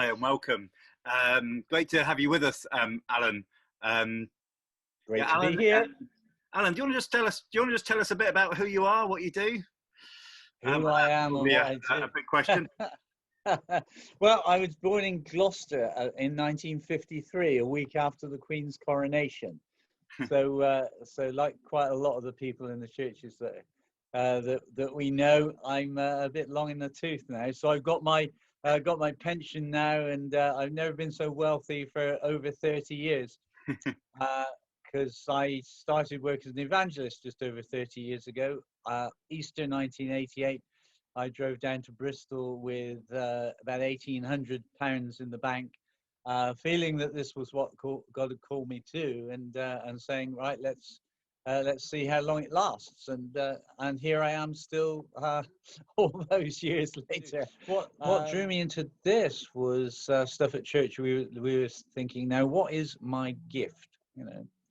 Hi and welcome. Great to have you with us, Alan. Great to Alan, be here. Alan, do you want to just tell us? Do you want to just tell us a bit about who you are, what you do? Who I am and what I do. A big question. Well, I was born in Gloucester in 1953, a week after the Queen's coronation. So like quite a lot of the people in the churches that we know, I'm a bit long in the tooth now. So I've got my pension now, and I've never been so wealthy for over 30 years. Because I started work as an evangelist just over 30 years ago. Easter 1988, I drove down to Bristol with about £1,800 in the bank, feeling that this was what God had called me to, and saying, right, let's see how long it lasts. And here I am still, all those years later. What drew me into this was stuff at church. We were thinking, now what is my gift?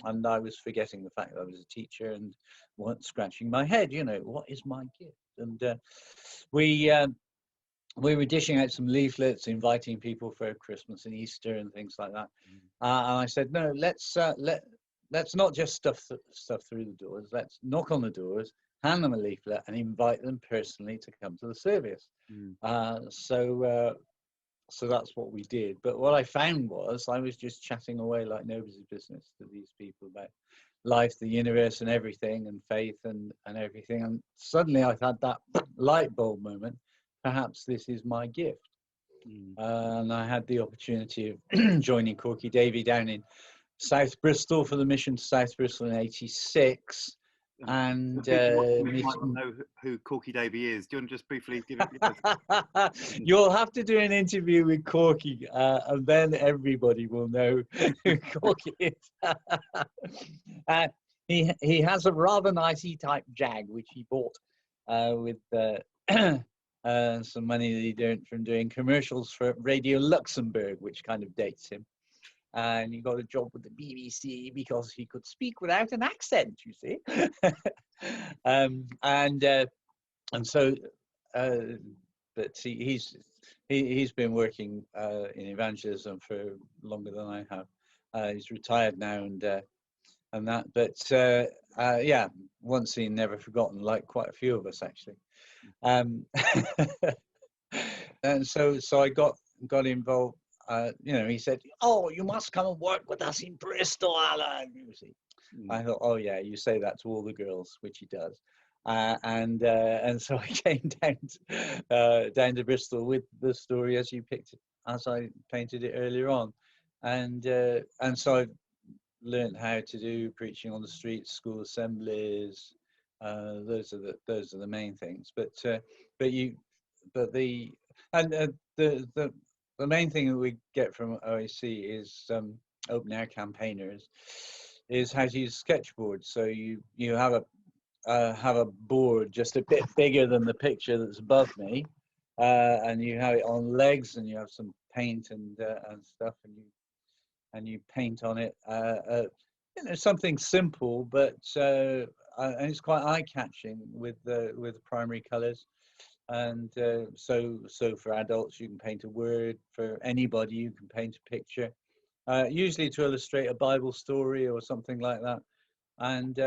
And I was forgetting the fact that I was a teacher and weren't scratching my head. What is my gift? And we were dishing out some leaflets, inviting people for Christmas and Easter and things like that. And I said, no, let's not just stuff through the doors. Let's knock on the doors, hand them a leaflet, and invite them personally to come to the service. So that's what we did. But what I found was I was just chatting away like nobody's business to these people about life, the universe, and everything, and faith and everything. And suddenly I've had that light bulb moment. Perhaps this is my gift. And I had the opportunity of joining Corky Davey down in South Bristol for the mission to South Bristol in ~86. And you might not know who Corky Davey is. Do you want to just briefly give it? You'll have to do an interview with Corky, and then everybody will know who Corky is. He has a rather nice E-type Jag, which he bought with some money that he earned from doing commercials for Radio Luxembourg, which kind of dates him. And he got a job with the BBC because he could speak without an accent, you see. But he's been working in evangelism for longer than I have. He's retired now, and that. But yeah, one seen, never forgotten. Like quite a few of us, actually. And so I got involved. He said, "Oh, you must come and work with us in Bristol, Alan." You see, I thought, "Oh yeah, you say that to all the girls," which he does. And so I came down to Bristol with the story as I painted it earlier on, and so I learned how to do preaching on the streets, school assemblies. Those are the main things. The main thing that we get from OAC is open air campaigners is how to use sketchboards. So you have a board just a bit bigger than the picture that's above me, and you have it on legs, and you have some paint and stuff, and you paint on it. Something simple, but and it's quite eye-catching with the primary colours. And so for adults, you can paint a word. For anybody, you can paint a picture, usually to illustrate a Bible story or something like that, and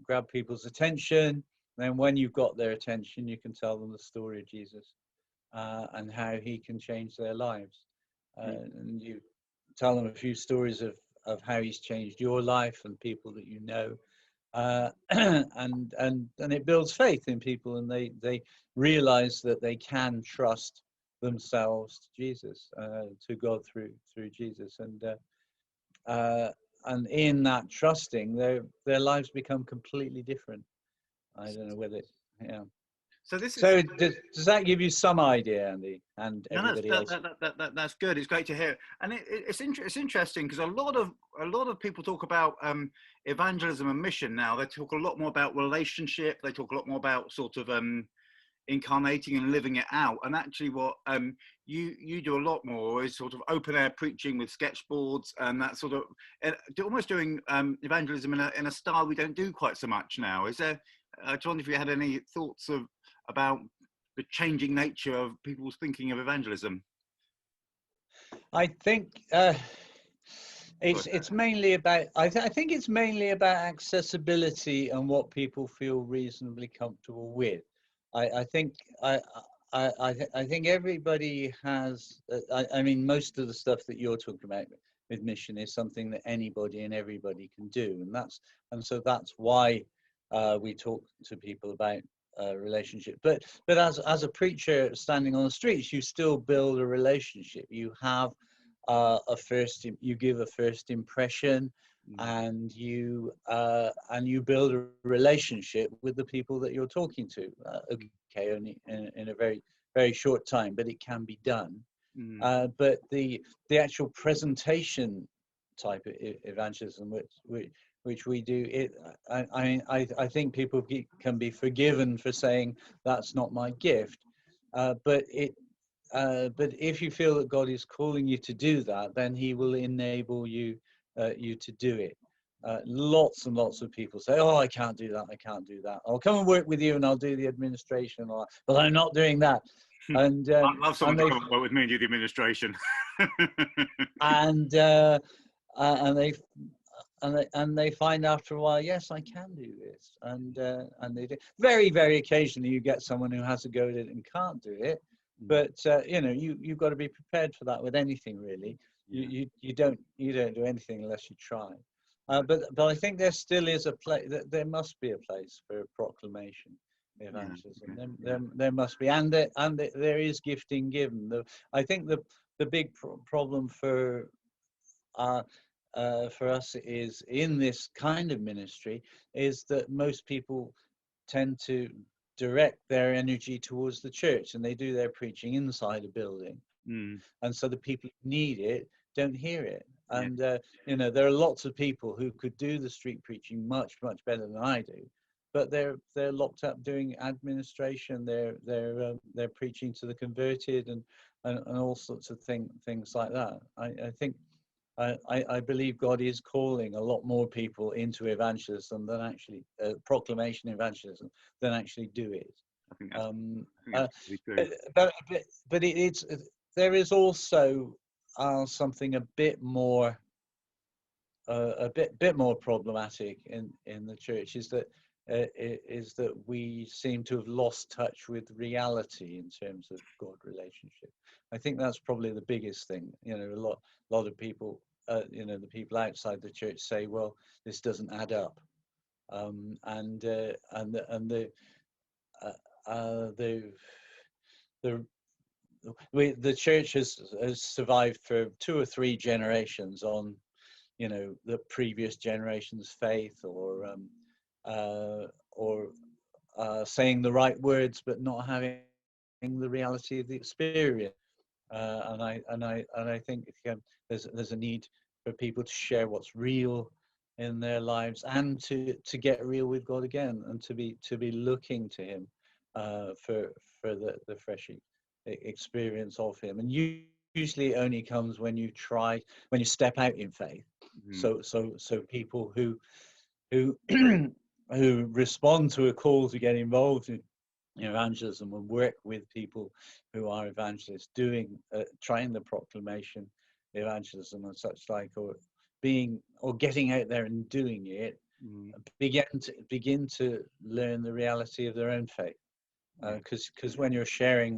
grab people's attention. Then when you've got their attention, you can tell them the story of Jesus and how he can change their lives. And you tell them a few stories of how he's changed your life and people that you know. And it builds faith in people, and they realize that they can trust themselves to Jesus, to God through Jesus, and in that trusting, their lives become completely different. I don't know whether, yeah. So does that give you some idea, Andy, and everybody else? That's good. It's great to hear, and it's interesting because a lot of people talk about evangelism and mission now. They talk a lot more about relationship. They talk a lot more about sort of incarnating and living it out. And actually, what you do a lot more is sort of open air preaching with sketchboards and that sort of almost doing evangelism in a style we don't do quite so much now. Is there? I just wonder if you had any thoughts about the changing nature of people's thinking of evangelism. I think it's mainly about. I think it's mainly about accessibility and what people feel reasonably comfortable with. I think I think everybody has. I mean, most of the stuff that you're talking about with mission is something that anybody and everybody can do, and so that's why we talk to people about relationship. But as a preacher standing on the streets, you still build a relationship. You have you give a first impression, and you build a relationship with the people that you're talking to. Okay, only in a very short time, but it can be done. But the actual presentation type of evangelism, which we do, I think people can be forgiven for saying that's not my gift, but if you feel that God is calling you to do that, then He will enable you to do it. Lots and lots of people say, "Oh, I can't do that. I can't do that. I'll come and work with you, and I'll do the administration, but I'm not doing that." And I'd love someone to come and work with me and do the administration. and they find after a while, yes, I can do this, and they do. Very occasionally, you get someone who has a go at it and can't do it. But you've got to be prepared for that with anything, really. You don't do anything unless you try. But I think there still is a place. There must be a place for proclamation, evangelism. There must be, and there is gifting given. I think the big problem for us is in this kind of ministry is that most people tend to direct their energy towards the church, and they do their preaching inside a building, and so the people who need it don't hear it. And there are lots of people who could do the street preaching much better than I do, but they're locked up doing administration. They're preaching to the converted and all sorts of things like that. I think I believe God is calling a lot more people into evangelism than actually proclamation evangelism than actually do it. I think that's really true. But there is also something a bit more problematic in the church is that we seem to have lost touch with reality in terms of God relationship. I think that's probably the biggest thing. A lot of people, the people outside the church say, well, this doesn't add up, and the church has survived for 2 or 3 generations on the previous generation's faith, or saying the right words but not having the reality of the experience. And I think there's a need for people to share what's real in their lives, and to get real with God again, and to be looking to Him for the fresh experience of Him. And usually it only comes when you step out in faith. So people who who respond to a call to get involved in evangelism and work with people who are evangelists, trying the proclamation evangelism and such like, or getting out there and doing it, begin to learn the reality of their own faith. Because when you're sharing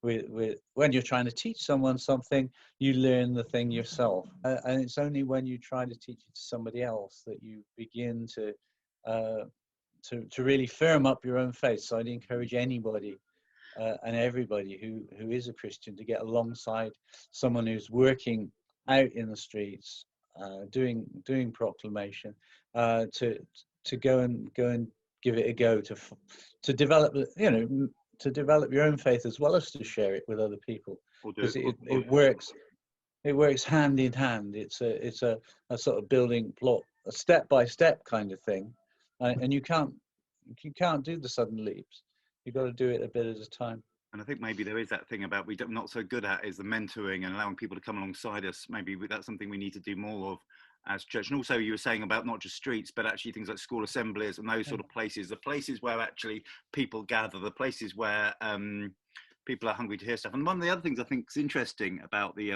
when you're trying to teach someone something, you learn the thing yourself, and it's only when you try to teach it to somebody else that you begin to really firm up your own faith. So I'd encourage anybody and everybody who is a Christian to get alongside someone who's working out in the streets, doing proclamation, to go and give it a go, to develop your own faith as well as to share it with other people, because it works hand in hand. It's a sort of building block, a step-by-step kind of thing, and you can't do the sudden leaps. You've got to do it a bit at a time. And I think maybe there is that thing about we're not so good at is the mentoring and allowing people to come alongside us. Maybe that's something we need to do more of as church. And also you were saying about not just streets, but actually things like school assemblies and those sort of places, the places where actually people gather, the places where people are hungry to hear stuff. And one of the other things I think is interesting about the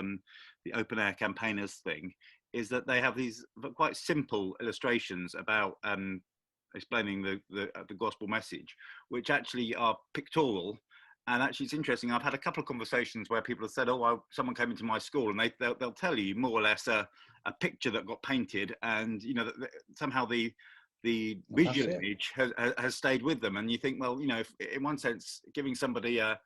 open air campaigners thing is that they have these quite simple illustrations about explaining the gospel message, which actually are pictorial. And actually, it's interesting. I've had a couple of conversations where people have said, "Oh, someone came into my school," and they'll tell you more or less a picture that got painted, and that somehow the visual image has stayed with them. And you think, well, if, in one sense, giving somebody a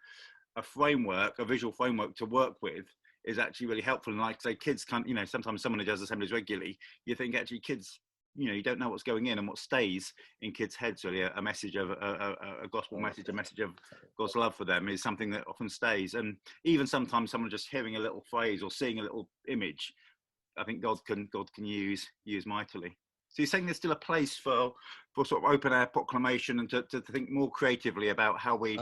framework, a visual framework to work with, is actually really helpful. And like I say, kids can't. Sometimes someone who does assemblies regularly, you think actually kids. You don't know what's going in and what stays in kids' heads. Really, a message of a gospel message, a message of God's love for them is something that often stays. And even sometimes someone just hearing a little phrase or seeing a little image, I think God can use mightily. So you're saying there's still a place for sort of open air proclamation and to think more creatively about how we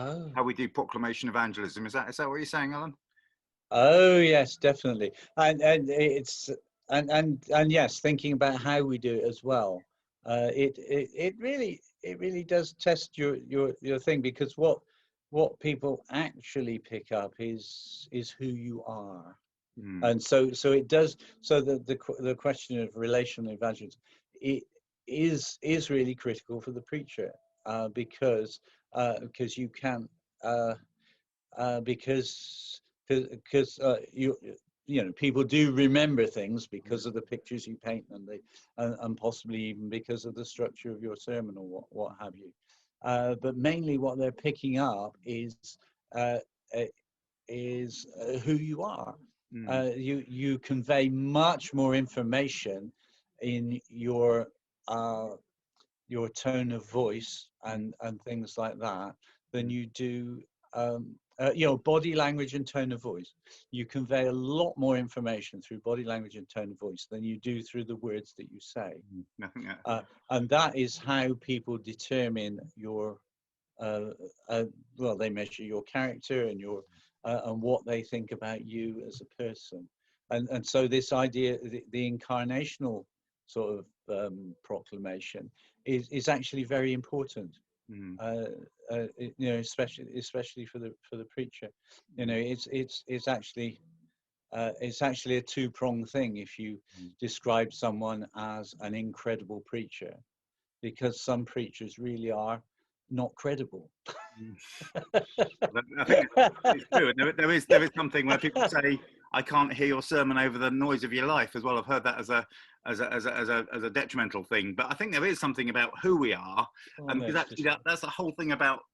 do proclamation evangelism. Is that what you're saying, Alan? Oh yes, definitely, and it's and yes, thinking about how we do it as well. It really does test your thing, because what people actually pick up is who you are, and so it does. So the question of relational evangelism, it is really critical for the preacher, because you can because people do remember things because of the pictures you paint, and possibly even because of the structure of your sermon or what have you. But mainly what they're picking up is who you are. You convey much more information in your tone of voice and things like that than you do body language and tone of voice. You convey a lot more information through body language and tone of voice than you do through the words that you say. And that is how people determine your they measure your character and your and what they think about you as a person. And so this idea, the incarnational sort of proclamation is actually very important. Especially for the preacher. It's actually a two-pronged thing if you describe someone as an incredible preacher, because some preachers really are not credible. I think it's true. There is something where people say, "I can't hear your sermon over the noise of your life" as well. I've heard that as a detrimental thing. But I think there is something about who we are, and because actually that's the whole thing about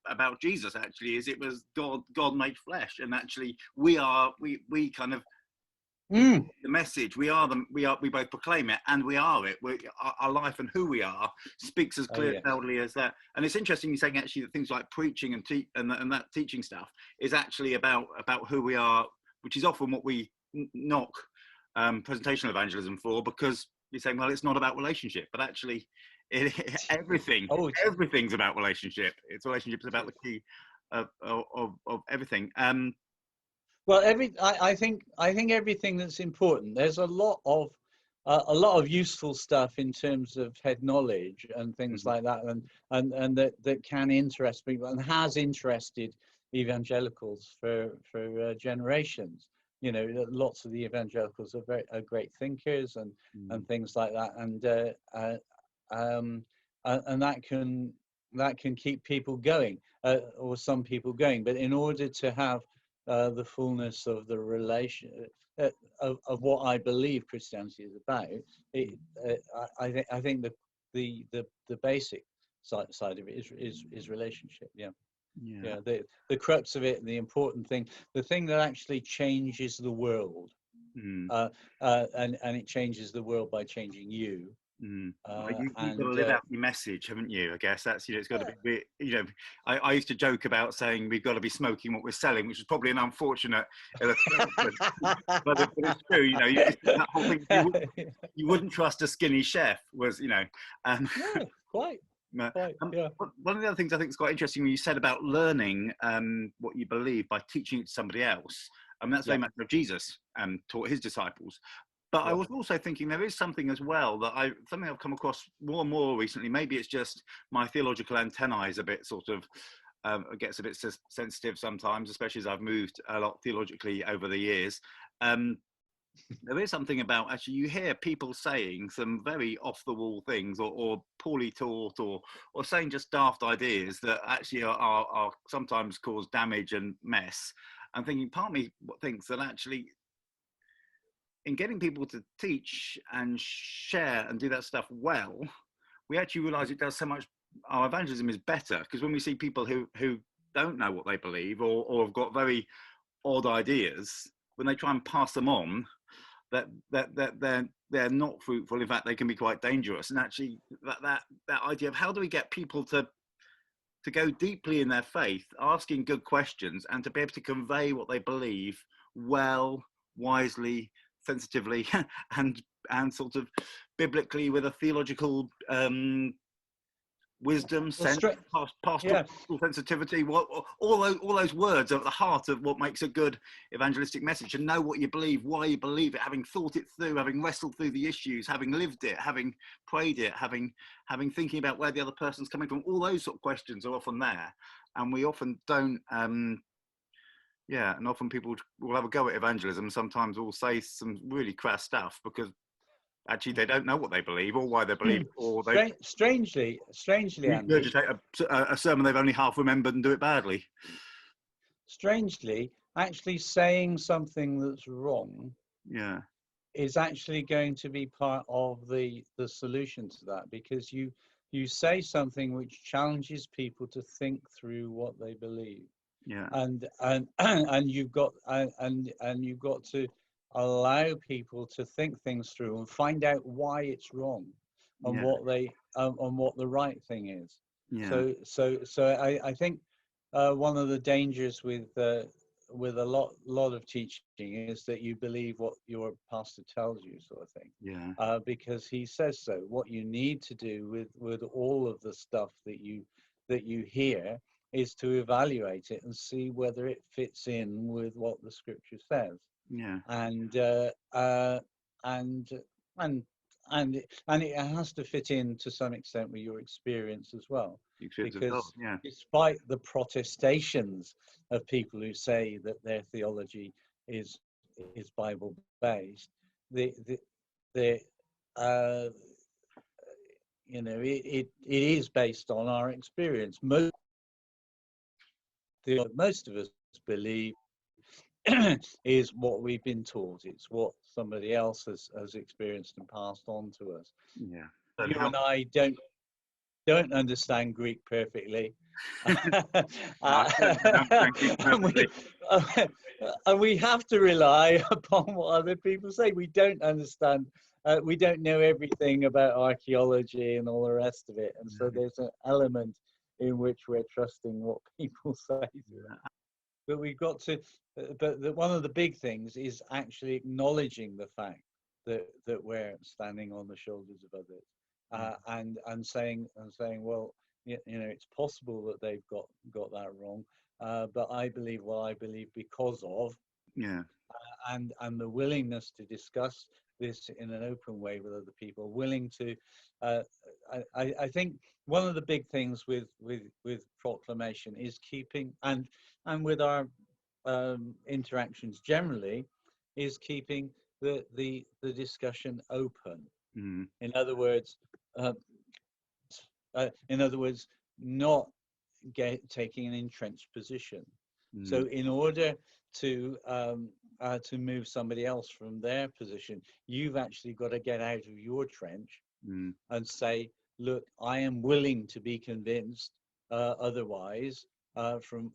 Jesus. Actually, is it was God made flesh, and actually we kind of the message. We both proclaim it, and we are it. Our life and who we are speaks as clearly as that. And it's interesting you're saying actually that things like preaching and that teaching stuff is actually about who we are, which is often what we knock presentational evangelism for, because you're saying, well, it's not about relationship, but actually everything's about relationship. Relationships about the key of everything. Well, I think everything that's important. There's a lot of useful stuff in terms of head knowledge and things like that, and that can interest people and has interested evangelicals for generations. Lots of the evangelicals are great thinkers and things like that, and that can keep people going, or some people going. But in order to have the fullness of the relation of what I believe Christianity is about, I think the basic side of it is relationship. The crux of it, the important thing, the thing that actually changes the world, and it changes the world by changing you. You've got to live out your message, haven't you? I guess that's it's got to be. I used to joke about saying we've got to be smoking what we're selling, which is probably an unfortunate illustration, but it's true. That whole thing. You wouldn't trust a skinny chef. Quite. One of the other things I think is quite interesting when you said about learning what you believe by teaching it to somebody else. That's very much what Jesus taught his disciples. But I was also thinking there is something as well something I've come across more and more recently. Maybe it's just my theological antennae is a bit sort of it gets a bit sensitive sometimes, especially as I've moved a lot theologically over the years. There is something about, actually, you hear people saying some very off the wall things, or poorly taught, or saying just daft ideas that actually are sometimes cause damage and mess. I'm thinking, part of me thinks that actually, in getting people to teach and share and do that stuff well, we actually realize it does so much. Our evangelism is better, because when we see people who don't know what they believe, or have got very odd ideas, when they try and pass them on, that they're not fruitful. In fact, they can be quite dangerous. And actually, that idea of how do we get people to go deeply in their faith, asking good questions, and to be able to convey what they believe well, wisely, sensitively, and sort of biblically, with a theological wisdom, sense, pastoral sensitivity, all those words are at the heart of what makes a good evangelistic message. And know what you believe, why you believe it, having thought it through, having wrestled through the issues, having lived it, having prayed it, having thinking about where the other person's coming from. All those sort of questions are often there, and we often don't. And often people will have a go at evangelism. Sometimes will say some really crass stuff because actually they don't know what they believe or why they believe it, or they strangely, Andy, regurgitate a sermon they've only half remembered and do it badly. Strangely, actually saying something that's wrong is actually going to be part of the solution to that, because you say something which challenges people to think through what they believe. And you've got to allow people to think things through and find out why it's wrong, and what the right thing is. So I think one of the dangers with a lot of teaching is that you believe what your pastor tells you, sort of thing. Because he says so. What you need to do with all of the stuff that you hear is to evaluate it and see whether it fits in with what the scripture says. And it has to fit in to some extent with your experience as well. Because despite the protestations of people who say that their theology is Bible based, it is based on our experience. Most of us believe is what we've been taught. It's what somebody else has experienced and passed on to us. You and I don't understand Greek perfectly. And we have to rely upon what other people say. We don't understand. We don't know everything about archaeology and all the rest of it. And so there's an element in which we're trusting what people say. But we've got to, one of the big things is actually acknowledging the fact that we're standing on the shoulders of others, and saying, well, it's possible that they've got that wrong, but I believe what I believe because of, and the willingness to discuss this in an open way with other people, willing to. I think one of the big things with proclamation is keeping, and with our interactions generally, is keeping the discussion open. In other words, not taking an entrenched position. So in order to move somebody else from their position, you've actually got to get out of your trench and say, look, I am willing to be convinced otherwise from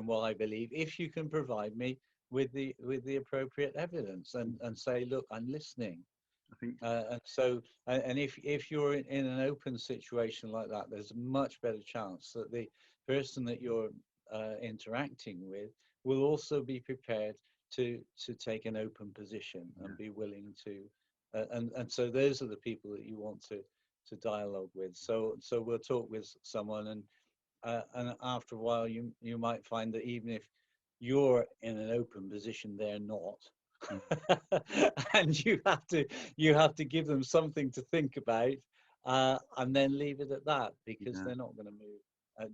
what I believe, if you can provide me with the appropriate evidence, and say, look, I'm listening. I think and if you're in an open situation like that, there's a much better chance that the person that you're interacting with will also be prepared to take an open position and be willing to, and so those are the people that you want to dialogue with. So we'll talk with someone, and after a while you might find that even if you're in an open position, they're not. And you have to give them something to think about, and then leave it at that, because they're not going to move.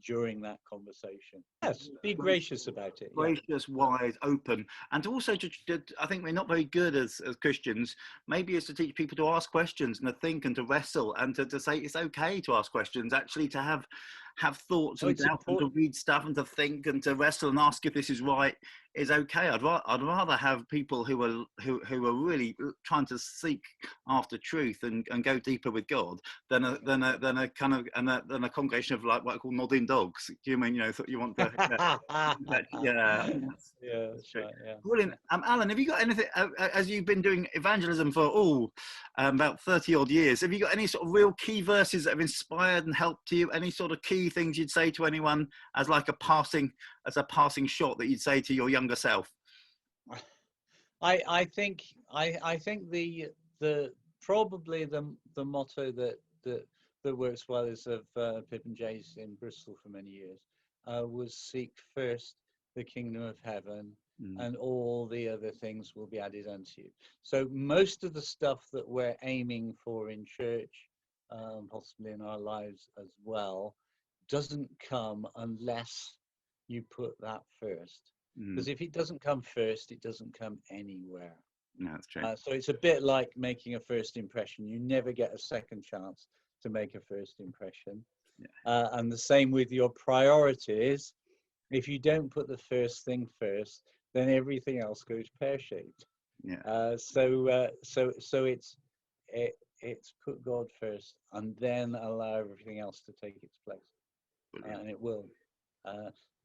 during that conversation. Yes, be gracious about it. Gracious, wise, open, and also I think we're not very good as Christians. Maybe is to teach people to ask questions and to think and to wrestle and to say it's okay to ask questions. Actually, to have thoughts and doubt and to read stuff and to think and to wrestle and ask if this is right is okay. I'd rather have people who are really trying to seek after truth and go deeper with God than a kind of than a congregation of like what I call nodding dogs. Do you mean you want to? Yeah, that's right. Yeah. Brilliant. Alan, have you got anything as you've been doing evangelism for about 30 odd years? Have you got any sort of real key verses that have inspired and helped you? Any sort of key things you'd say to anyone as like a passing shot that you'd say to your younger self? I think the probably the motto that works well is of Pip and Jay's in Bristol for many years, was seek first the kingdom of heaven, and all the other things will be added unto you. So most of the stuff that we're aiming for in church, possibly in our lives as well, doesn't come unless you put that first. Because if it doesn't come first, it doesn't come anywhere. No, that's true. So it's a bit like making a first impression. You never get a second chance to make a first impression. Yeah. And the same with your priorities. If you don't put the first thing first, then everything else goes pear-shaped. Yeah. So it's put God first and then allow everything else to take its place. And it will.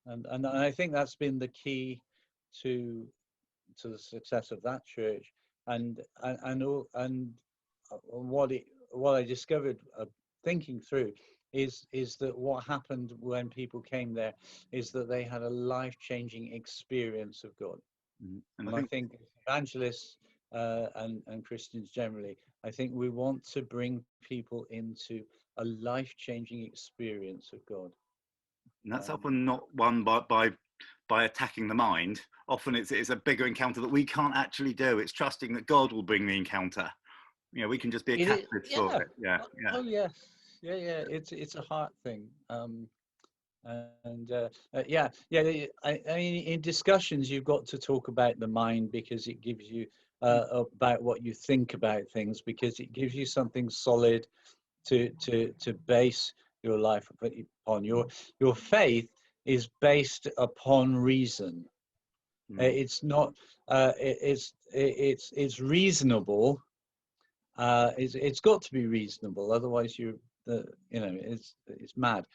And I think that's been the key to the success of that church, and what I discovered thinking through is that what happened when people came there is that they had a life-changing experience of God. And I think evangelists and Christians generally, I think we want to bring people into a life-changing experience of God. And that's often not won by attacking the mind. Often it's a bigger encounter that we can't actually do. It's trusting that God will bring the encounter. We can just be a captive for it. Yeah. Oh yes, yeah. It's a heart thing. I mean, in discussions, you've got to talk about the mind because it gives you about what you think about things, because it gives you something solid to base your life upon. Your faith is based upon reason. It's not. It's reasonable. It's got to be reasonable. Otherwise, it's mad.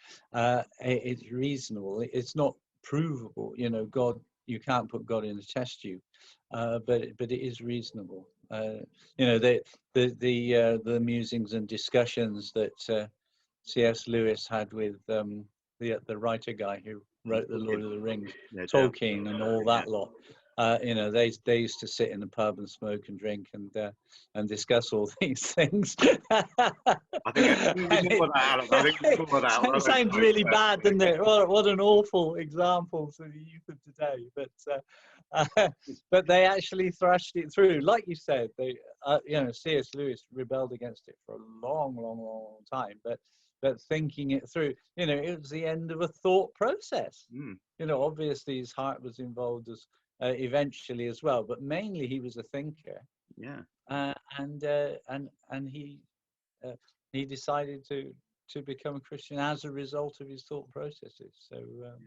It's reasonable. It's not provable. God. You can't put God in a test tube. But it is reasonable. The musings and discussions that C.S. Lewis had with the writer guy who wrote The Lord of the Rings, Tolkien, and all that lot. They used to sit in the pub and smoke and drink and discuss all these things. I think it sounds really bad, doesn't it? What an awful example to the youth of today. But they actually thrashed it through, like you said. C.S. Lewis rebelled against it for a long time, but thinking it through, it was the end of a thought process. Obviously his heart was involved as eventually as well, but mainly he was a thinker. And he decided to become a Christian as a result of his thought processes. So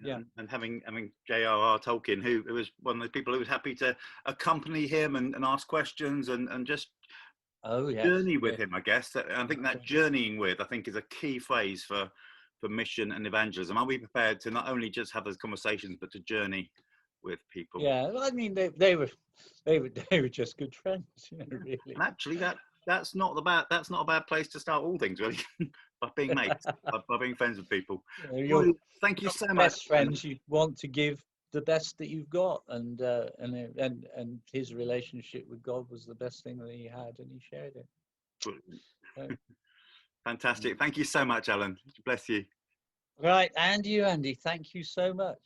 and having J.R.R. Tolkien, who was one of the people who was happy to accompany him and ask questions and just journey with him, I guess. I think that journeying with, I think, is a key phrase for mission and evangelism. Are we prepared to not only just have those conversations, but to journey with people? Yeah, well, I mean, they were just good friends, really. And actually, that's not a bad place to start all things, really. By being mates, by being friends with people. Thank you so much. Best friends, you want to give the best that you've got, and his relationship with God was the best thing that he had, and he shared it. Fantastic. Thank you so much, Alan. Bless you. Right, and you, Andy, thank you so much.